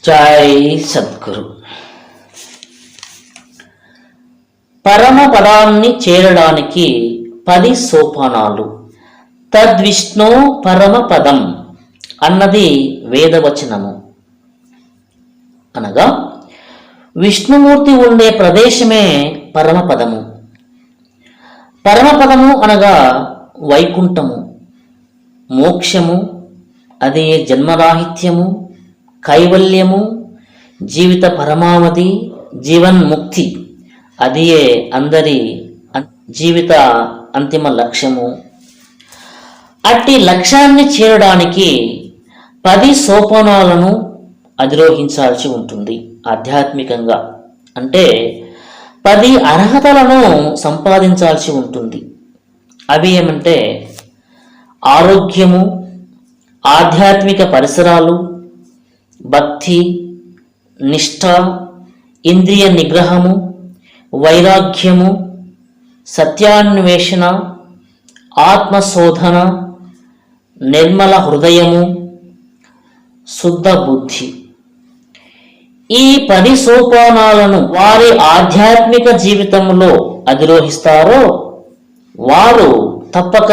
జై సద్గురు. పరమ పదాన్ని చేరడానికి 10 సోపానాలు. తద్విష్ణు పరమ పదం అన్నది వేదవచనము. అనగా విష్ణుమూర్తి ఉండే ప్రదేశమే పరమపదము. పరమపదము అనగా వైకుంఠము, మోక్షము, అదే జన్మరాహిత్యము, కైవల్యము, జీవిత పరమావధి, జీవన్ముక్తి, అదియే అందరి జీవిత అంతిమ లక్ష్యము. అట్టి లక్ష్యాన్ని చేరడానికి 10 సోపానాలను అధిరోహించాల్సి ఉంటుంది. ఆధ్యాత్మికంగా అంటే 10 అర్హతలను సంపాదించాల్సి ఉంటుంది. అవి ఏమంటే ఆరోగ్యము, ఆధ్యాత్మిక పరిసరాలు, భక్తి, నిష్ఠ, ఇంద్రియ నిగ్రహము, వైరాగ్యము, సత్యాన్వేషణ, ఆత్మశోధన, నిర్మల హృదయము, శుద్ధ బుద్ధి. ఈ 10 సోపానాలను వారి ఆధ్యాత్మిక జీవితంలో అధిరోహిస్తారో వారు తప్పక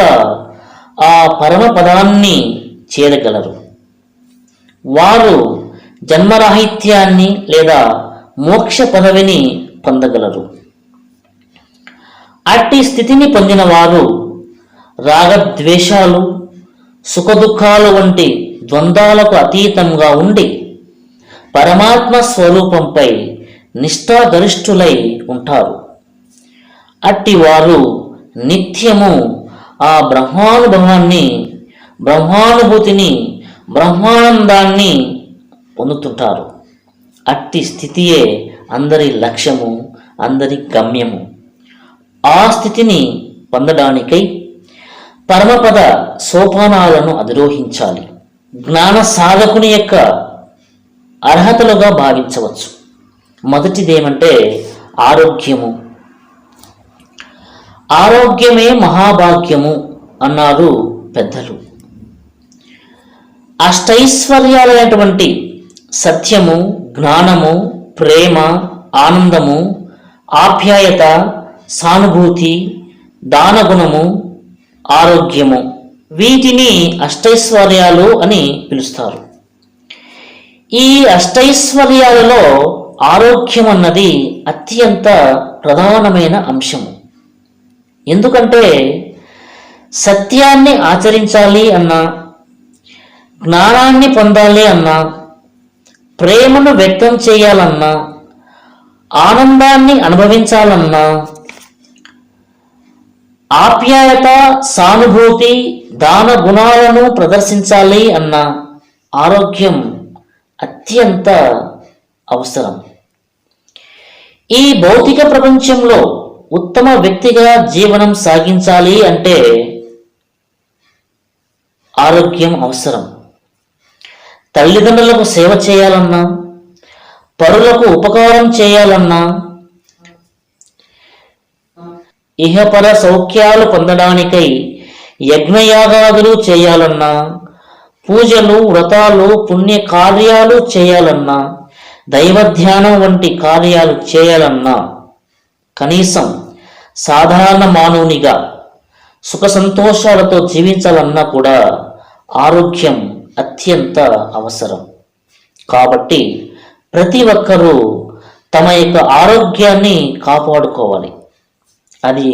ఆ పరమపదాన్ని చేరగలరు. వారు జన్మరాహిత్యాన్ని లేదా మోక్ష పదవిని పొందగలరు. అట్టి స్థితిని పొందిన వారు రాగద్వేషాలు, సుఖదుఖాలు వంటి ద్వంద్వాలకు అతీతంగా ఉండి పరమాత్మ స్వరూపంపై నిష్ఠాగరిష్ఠులై ఉంటారు. అట్టి వారు నిత్యము ఆ బ్రహ్మానుభూతిని, బ్రహ్మానందాన్ని పొందుతుంటారు. అట్టి స్థితియే అందరి లక్ష్యము, అందరి గమ్యము. ఆ స్థితిని పొందడానికై పరమపద సోపానాలను అధిరోహించాలి. జ్ఞాన సాధకుని యొక్క అర్హతలుగా భావించవచ్చు. మొదటిదేమంటే ఆరోగ్యము. ఆరోగ్యమే మహాభాగ్యము అన్నారు పెద్దలు. అష్టైశ్వర్యాలైనటువంటి సత్యము, జ్ఞానము, ప్రేమ, ఆనందము, ఆప్యాయత, సానుభూతి, దానగుణము, ఆరోగ్యము, వీటిని అష్టైశ్వర్యాలు అని పిలుస్తారు. ఈ అష్టైశ్వర్యాలలో ఆరోగ్యం అన్నది అత్యంత ప్రధానమైన అంశము. ఎందుకంటే సత్యాన్ని ఆచరించాలి అన్నా, జ్ఞానాన్ని పొందాలి అన్నా, ప్రేమను వ్యక్తం చేయాలన్నా, ఆనందాన్ని అనుభవించాలన్నా, ఆప్యాయత, సానుభూతి, దాన గుణాలను ప్రదర్శించాలి అన్న ఆరోగ్యం అత్యంత అవసరం. ఈ భౌతిక ప్రపంచంలో ఉత్తమ వ్యక్తిగా జీవనం సాగించాలి అంటే ఆరోగ్యం అవసరం. తల్లిదండ్రులకు సేవ చేయాలన్నా, పరులకు ఉపకారం చేయాలన్నా, ఇహపర సౌఖ్యాలు పొందడానికై యజ్ఞయాగాదులు చేయాలన్నా, పూజలు, వ్రతాలు, పుణ్య కార్యాలు చేయాలన్నా, దైవధ్యానం వంటి కార్యాలు చేయాలన్నా, కనీసం సాధారణ మానవునిగా సుఖ సంతోషాలతో జీవించాలన్నా కూడా ఆరోగ్యం అత్యంత అవసరం. కాబట్టి ప్రతి ఒక్కరూ తమ యొక్క ఆరోగ్యాన్ని కాపాడుకోవాలి. అది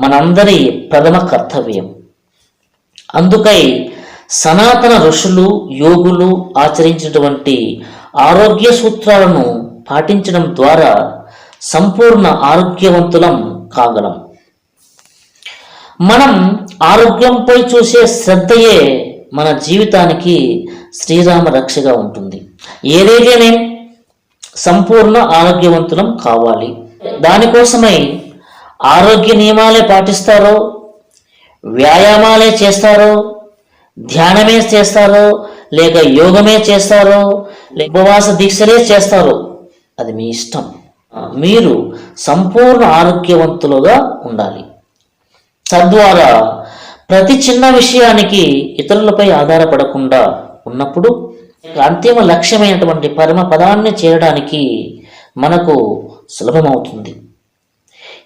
మనందరి ప్రథమ కర్తవ్యం. అందుకై సనాతన ఋషులు, యోగులు ఆచరించినటువంటి ఆరోగ్య సూత్రాలను పాటించడం ద్వారా సంపూర్ణ ఆరోగ్యవంతులం కాగలం. మనం ఆరోగ్యంపై చూసే శ్రద్ధయే మన జీవితానికి శ్రీరామ రక్షగా ఉంటుంది. ఏదైతేనే సంపూర్ణ ఆరోగ్యవంతులం కావాలి. దానికోసమై ఆరోగ్య నియమాలే పాటిస్తారో, వ్యాయామాలే చేస్తారో, ధ్యానమే చేస్తారో, లేక యోగమే చేస్తారో, లేక ఉపవాస దీక్షలే చేస్తారో అది మీ ఇష్టం. మీరు సంపూర్ణ ఆరోగ్యవంతులుగా ఉండాలి. తద్వారా ప్రతి చిన్న విషయానికి ఇతరులపై ఆధారపడకుండా ఉన్నప్పుడు అంతిమ లక్ష్యమైనటువంటి పరమ పదాన్ని చేరడానికి మనకు సులభమవుతుంది.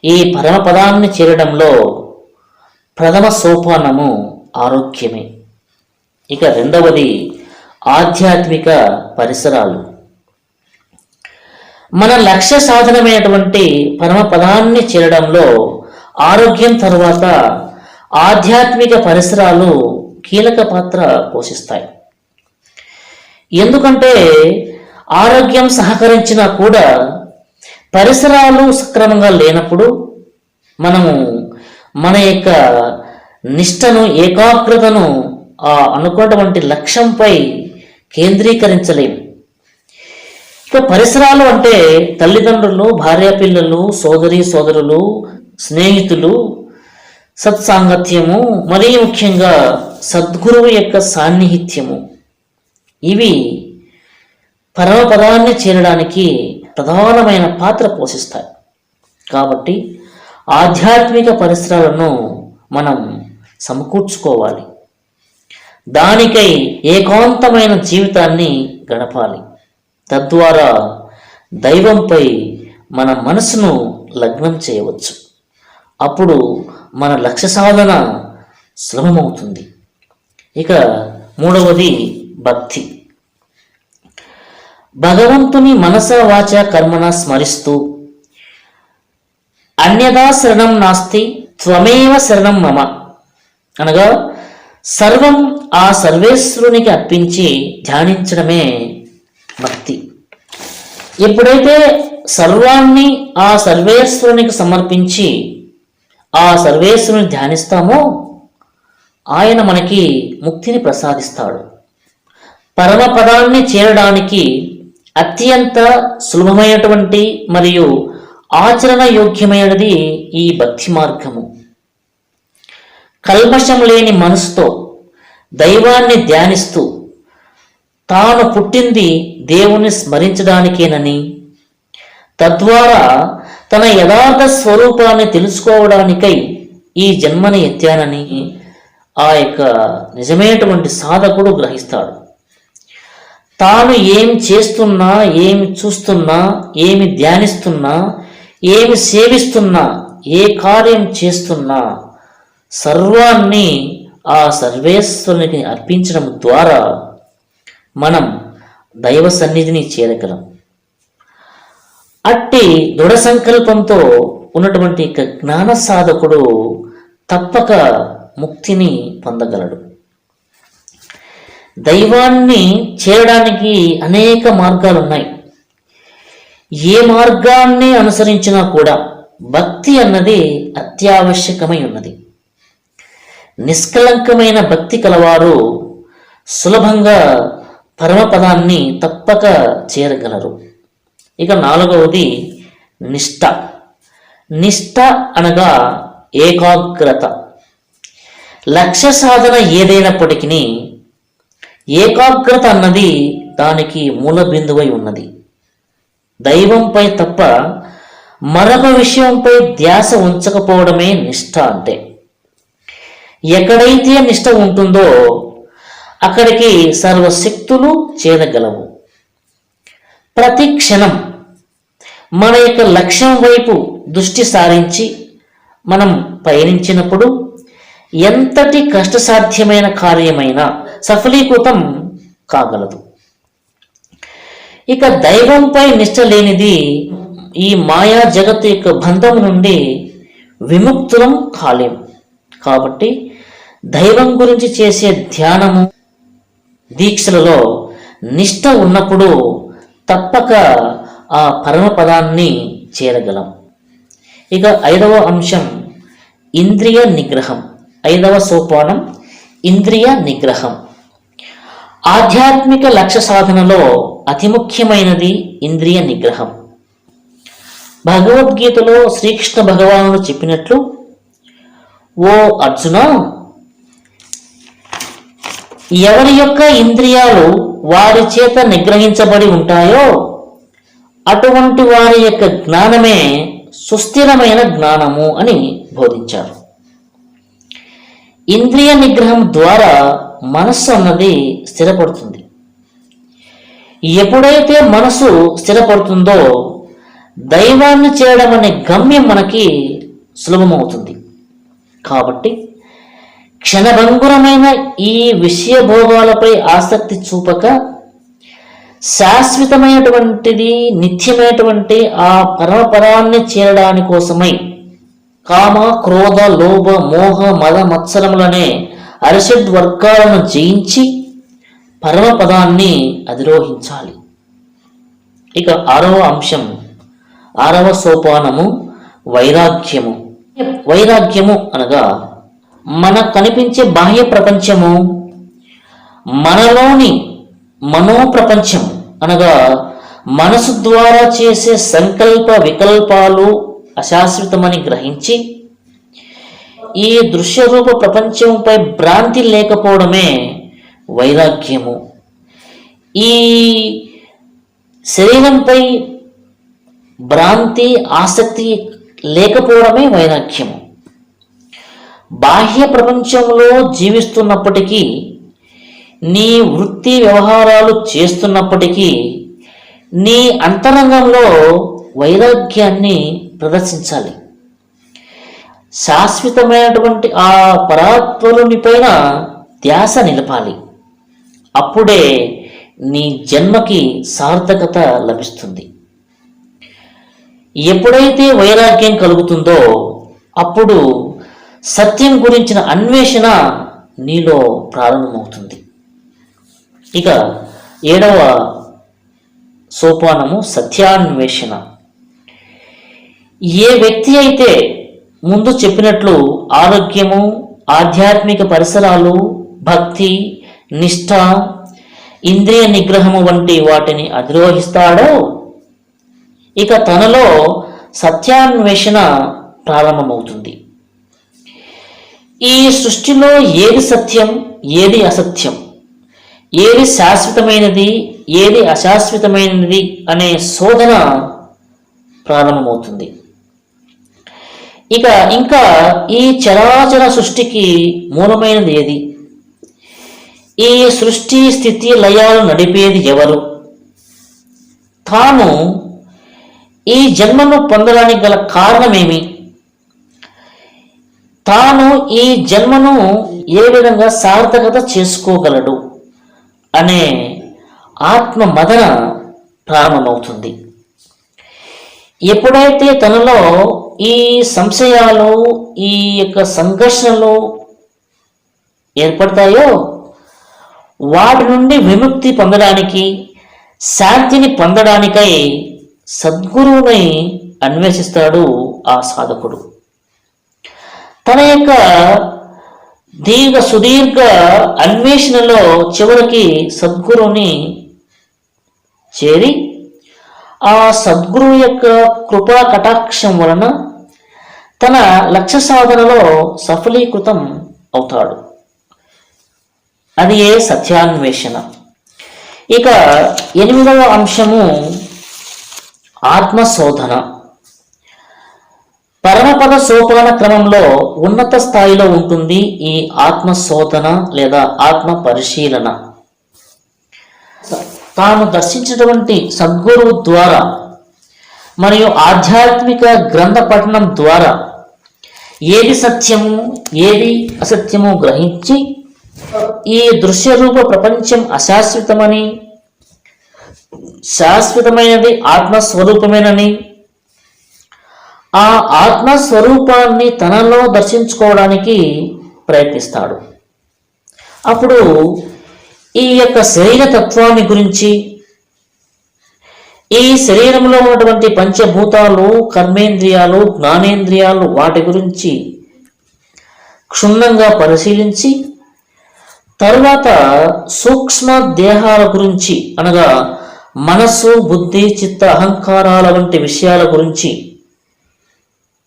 ఈ పరమ పదాన్ని చేరడంలో ప్రథమ సోపానము ఆరోగ్యమే. ఇక రెండవది ఆధ్యాత్మిక పరిసరాలు. మన లక్ష్య సాధనమైనటువంటి పరమ పదాన్ని చేరడంలో ఆరోగ్యం తర్వాత ఆధ్యాత్మిక పరిసరాలు కీలక పాత్ర పోషిస్తాయి. ఎందుకంటే ఆరోగ్యం సహకరించినా కూడా పరిసరాలు సక్రమంగా లేనప్పుడు మనము మన యొక్క నిష్టను, ఏకాగ్రతను అనుకున్నటువంటి లక్ష్యంపై కేంద్రీకరించలేము. ఇక పరిసరాలు అంటే తల్లిదండ్రులు, భార్యాపిల్లలు, సోదరి సోదరులు, స్నేహితులు, సత్సాంగత్యము, మరీ ముఖ్యంగా సద్గురువు యొక్క సాన్నిహిత్యము, ఇవి పరమపదాన్ని చేరడానికి ప్రధానమైన పాత్ర పోషిస్తాయి. కాబట్టి ఆధ్యాత్మిక పరిసరాలను మనం సమకూర్చుకోవాలి. దానికై ఏకాంతమైన జీవితాన్ని గడపాలి. తద్వారా దైవంపై మన మనసును లగ్నం చేయవచ్చు. అప్పుడు మన లక్ష్య సాధన సులభమవుతుంది. ఇక మూడవది భక్తి. భగవంతుని మనస వాచ కర్మణ స్మరిస్తూ అన్యదా శరణం నాస్తి త్వమేవ శరణం మమ అనగా సర్వం ఆ సర్వేశ్వరునికి అర్పించి ధ్యానించడమే భక్తి. ఎప్పుడైతే సర్వాన్ని ఆ సర్వేశ్వరునికి సమర్పించి ఆ సర్వేశ్వరుని ధ్యానిస్తామో ఆయన మనకి ముక్తిని ప్రసాదిస్తాడు. పరమపదాన్ని చేరడానికి అత్యంత సులభమైనటువంటి మరియు ఆచరణ యోగ్యమైనది ఈ భక్తి మార్గము. కల్మషం లేని మనసుతో దైవాన్ని ధ్యానిస్తూ తాను పుట్టింది దేవుణ్ణి స్మరించడానికేనని, తద్వారా తన యథార్థ స్వరూపాన్ని తెలుసుకోవడానికై ఈ జన్మని ఎత్తానని ఆ యొక్క నిజమైనటువంటి సాధకుడు గ్రహిస్తాడు. తాను ఏమి చేస్తున్నా, ఏమి చూస్తున్నా, ఏమి ధ్యానిస్తున్నా, ఏమి సేవిస్తున్నా, ఏ కార్యం చేస్తున్నా సర్వాన్ని ఆ సర్వేశ్వరునికి అర్పించడం ద్వారా మనం దైవ సన్నిధిని చేరగలం. అట్టి దృఢ సంకల్పంతో ఉన్నటువంటి జ్ఞాన సాధకుడు తప్పక ముక్తిని పొందగలడు. దైవాన్ని చేరడానికి అనేక మార్గాలు ఉన్నాయి. ఏ మార్గాన్ని అనుసరించినా కూడా భక్తి అన్నది అత్యావశ్యకమై ఉన్నది. నిష్కలంకమైన భక్తి కలవారు సులభంగా పరమపదాన్ని తప్పక చేరగలరు. ఇక నాలుగవది నిష్ఠ. నిష్ఠ అనగా ఏకాగ్రత. లక్ష్య సాధన ఏదైనప్పటికీ ఏకాగ్రత అన్నది దానికి మూల బిందువై ఉన్నది. దైవంపై తప్ప మరొక విషయంపై ధ్యాస ఉంచకపోవడమే నిష్ఠ అంటే. ఎక్కడైతే నిష్ఠ ఉంటుందో అక్కడికి సర్వశక్తులు చేరగలవు. ప్రతి క్షణం మన యొక్క లక్ష్యం వైపు దృష్టి సారించి మనం పయనించినప్పుడు ఎంతటి కష్టసాధ్యమైన కార్యమైనా సఫలీకృతం కాగలదు. ఇక దైవంపై నిష్ఠ లేనిది ఈ మాయా జగత్తు యొక్క బంధం నుండి విముక్తులం కాలేం. కాబట్టి దైవం గురించి చేసే ధ్యానము, దీక్షలలో నిష్ఠ ఉన్నప్పుడు తప్పక ఆ పరమపదాన్ని చేరగలం. ఇక ఐదవ అంశం ఇంద్రియ నిగ్రహం. ఐదవ సోపానం ఇంద్రియ నిగ్రహం. ఆధ్యాత్మిక లక్ష్య సాధనలో అతి ముఖ్యమైనది ఇంద్రియ నిగ్రహం. భగవద్గీతలో శ్రీకృష్ణ భగవానుడు చెప్పినట్లు, ఓ అర్జున, ఎవరి యొక్క ఇంద్రియాలు వారి చేత నిగ్రహించబడి ఉంటాయో అటువంటి వారి యొక్క జ్ఞానమే సుస్థిరమైన జ్ఞానము అని బోధించారు. ఇంద్రియ నిగ్రహం ద్వారా మనస్సు అన్నది స్థిరపడుతుంది. ఎప్పుడైతే మనసు స్థిరపడుతుందో దైవాన్ని చేయడం అనే గమ్యం మనకి సులభమవుతుంది. కాబట్టి క్షణభంగురమైన ఈ విషయ భోగాలపై ఆసక్తి చూపక శాశ్వతమైనటువంటిది నిత్యమైనటువంటి ఆ పరమపరాన్ని చేరడాని కోసమై కామ, క్రోధ, లోభ, మోహ, మద, మత్సరములనే అరిషడ్ వర్గాలను జయించి పరమపదాన్ని అధిరోహించాలి. ఇక 6వ అంశం, 6వ సోపానము వైరాగ్యము. వైరాగ్యము అనగా మనకు కనిపించే బాహ్య ప్రపంచము, మనలోని మనోప్రపంచం అనగా మనసు ద్వారా చేసే సంకల్ప వికల్పాలు అశాశ్వతమని గ్రహించి ఈ దృశ్యరూప ప్రపంచంపై భ్రాంతి లేకపోవడమే వైరాగ్యము. ఈ శరీరంపై భ్రాంతి ఆసక్తి లేకపోవడమే వైరాగ్యము. బాహ్య ప్రపంచంలో జీవిస్తున్నప్పటికీ, నీ వృత్తి వ్యవహారాలు చేస్తున్నప్పటికీ నీ అంతరంగంలో వైరాగ్యాన్ని ప్రదర్శించాలి. శాశ్వతమైనటువంటి ఆ పరాత్పరుని పైన ధ్యాస నిలపాలి. అప్పుడే నీ జన్మకి సార్థకత లభిస్తుంది. ఎప్పుడైతే వైరాగ్యం కలుగుతుందో అప్పుడు సత్యం గురించిన అన్వేషణ నీలో ప్రారంభమవుతుంది. ఇక 7వ సోపానము సత్యాన్వేషణ. ఏ వ్యక్తి అయితే ముందు చెప్పినట్లు ఆరోగ్యము, ఆధ్యాత్మిక పరిసరాలు, భక్తి, నిష్ఠ, ఇంద్రియ నిగ్రహము వంటి వాటిని అధిరోహిస్తాడో ఇక తనలో సత్యాన్వేషణ ప్రారంభమవుతుంది. ఈ సృష్టిలో ఏది సత్యం, ఏది అసత్యం, ఏది శాశ్వతమైనది, ఏది అశాశ్వతమైనది అనే శోధన ప్రారంభమవుతుంది. ఇంకా ఈ చరాచర సృష్టికి మూలమైనది ఏది, ఈ సృష్టి స్థితి లయాలు నడిపేది ఎవరు, తాను ఈ జన్మను పొందడానికి గల కారణమేమి, తాను ఈ జన్మను ఏ విధంగా సార్థకత చేసుకోగలడు అనే ఆత్మ మదన ప్రారంభమవుతుంది. ఎప్పుడైతే తనలో ఈ సంశయాలు, ఈ యొక్క సంఘర్షణలు ఏర్పడతాయో వాటి నుండి విముక్తి పొందడానికి, శాంతిని పొందడానికై సద్గురువుని అన్వేషిస్తాడు ఆ సాధకుడు. తన యొక్క సుదీర్ఘ అన్వేషణలో చివరికి సద్గురువుని చేరి ఆ సద్గురువు యొక్క కృపా కటాక్షం వలన తన లక్ష్య సాధనలో సఫలీకృతం అవుతాడు. అది ఏ సత్యాన్వేషణ. ఇక 8వ అంశము ఆత్మశోధన. పరమపద సోపాన క్రమంలో ఉన్నత స్థాయిలో ఉంటుంది ఈ ఆత్మశోధన లేదా ఆత్మ పరిశీలన. తాను దర్శించినటువంటి సద్గురువు ద్వారా మరియు ఆధ్యాత్మిక గ్రంథ పఠనం ద్వారా ఏది సత్యము, ఏది అసత్యము గ్రహించి ఈ దృశ్యరూప ప్రపంచం అశాశ్వతమని, శాశ్వతమైనది ఆత్మస్వరూపమేనని, ఆ ఆత్మస్వరూపాన్ని తనలో దర్శించుకోవడానికి ప్రయత్నిస్తాడు. అప్పుడు ఈ యొక్క శరీర తత్వాన్ని గురించి, ఈ శరీరంలో ఉన్నటువంటి పంచభూతాలు, కర్మేంద్రియాలు, జ్ఞానేంద్రియాలు వాటి గురించి క్షుణ్ణంగా పరిశీలించి తరువాత సూక్ష్మ దేహాల గురించి అనగా మనస్సు, బుద్ధి, చిత్త, అహంకారాల వంటి విషయాల గురించి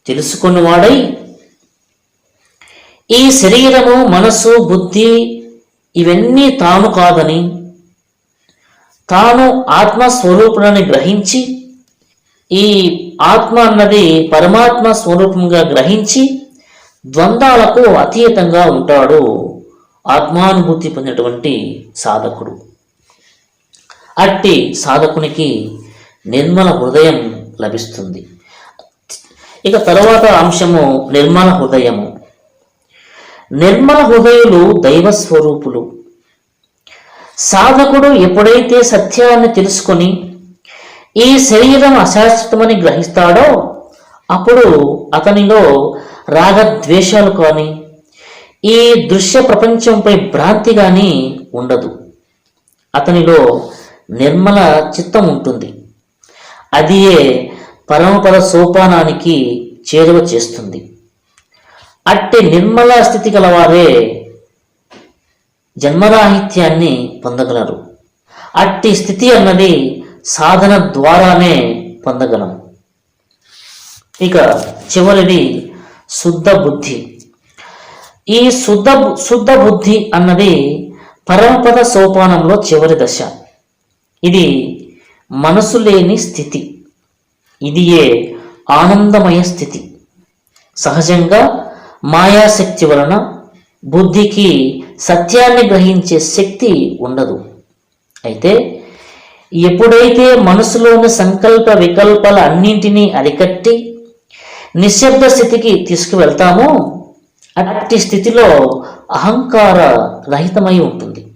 తెలుసుకున్నవాడై ఈ శరీరము, మనస్సు, బుద్ధి ఇవన్నీ తాను కాదని, తాను ఆత్మస్వరూపులని గ్రహించి ఈ ఆత్మ అన్నది పరమాత్మ స్వరూపంగా గ్రహించి ద్వంద్వాలకు అతీతంగా ఉంటాడు ఆత్మానుభూతి పొందినటువంటి సాధకుడు. అట్టి సాధకునికి నిర్మల హృదయం లభిస్తుంది. ఇక తరువాత అంశము నిర్మల హృదయము. నిర్మల హృదయులు దైవ స్వరూపులు. సాధకుడు ఎప్పుడైతే సత్యాన్ని తెలుసుకొని ఈ శరీరం అశాశ్వతమని గ్రహిస్తాడో అప్పుడు అతనిలో రాగద్వేషాలు కానీ ఈ దృశ్య ప్రపంచంపై భ్రాంతి కానీ ఉండదు. అతనిలో నిర్మల చిత్తం ఉంటుంది. అదియే పరమపద సోపానానికి చేరువ చేస్తుంది. అట్టి నిర్మల స్థితి గలవారే జన్మరాహిత్యాన్ని పొందగలరు. అట్టి స్థితి అన్నది సాధన ద్వారానే పొందగలం. ఇక చివరిది శుద్ధ బుద్ధి. ఈ శుద్ధ బుద్ధి అన్నది పరమపద సోపానంలో చివరి దశ. ఇది మనసు లేని స్థితి. ఇదియే ఆనందమయ స్థితి. సహజంగా మాయాశక్తి వలన బుద్ధికి సత్యాన్ని గ్రహించే శక్తి ఉండదు. అయితే ఎప్పుడైతే మనసులోని సంకల్ప వికల్పాల అన్నింటినీ అరికట్టి నిశ్శబ్ద స్థితికి తీసుకువెళ్తామో అట్టి స్థితిలో అహంకార రహితమై ఉంటుంది.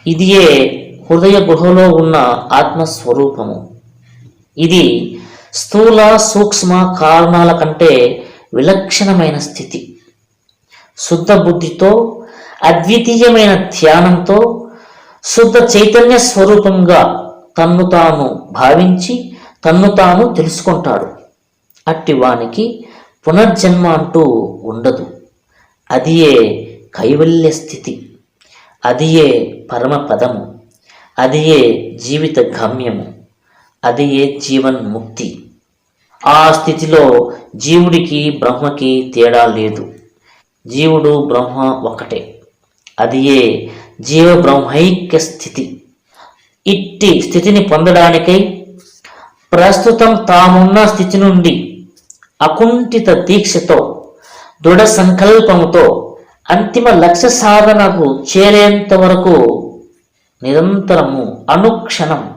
ఇదియే హృదయ గుహలో ఉన్న ఆత్మస్వరూపము. ఇది స్థూల సూక్ష్మ కారణాల కంటే విలక్షణమైన స్థితి. శుద్ధ బుద్ధితో అద్వితీయమైన ధ్యానంతో శుద్ధ చైతన్య స్వరూపంగా తన్ను తాను భావించి తన్ను తాను తెలుసుకుంటాడు. అట్టి వానికి పునర్జన్మ అంటూ ఉండదు. అదియే కైవల్య స్థితి. అదియే పరమపదము. అదియే జీవిత గమ్యము. అదియే జీవన్ముక్తి. ఆ స్థితిలో జీవుడికి బ్రహ్మకి తేడా లేదు. జీవుడు బ్రహ్మ ఒకటే. అదియే జీవ బ్రహ్మైక్య స్థితి. ఇట్టి స్థితిని పొందడానికై ప్రస్తుతం తామున్న స్థితి నుండి అకుంఠిత దీక్షతో దృఢ సంకల్పముతో అంతిమ లక్ష్య సాధనకు చేరేంత వరకు నిరంతరము అనుక్షణం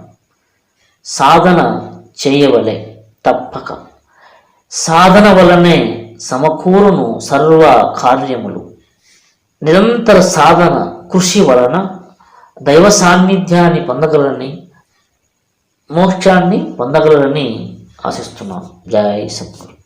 సాధన చేయవలే. తప్పక సాధన వలనే సమకూరును సర్వ కార్యములు. నిరంతర సాధన కృషి వలన దైవ సాన్నిధ్యాన్ని పొందగలని మోక్షాన్ని పొందగలని ఆశిస్తున్నాను. జై సద్గురు.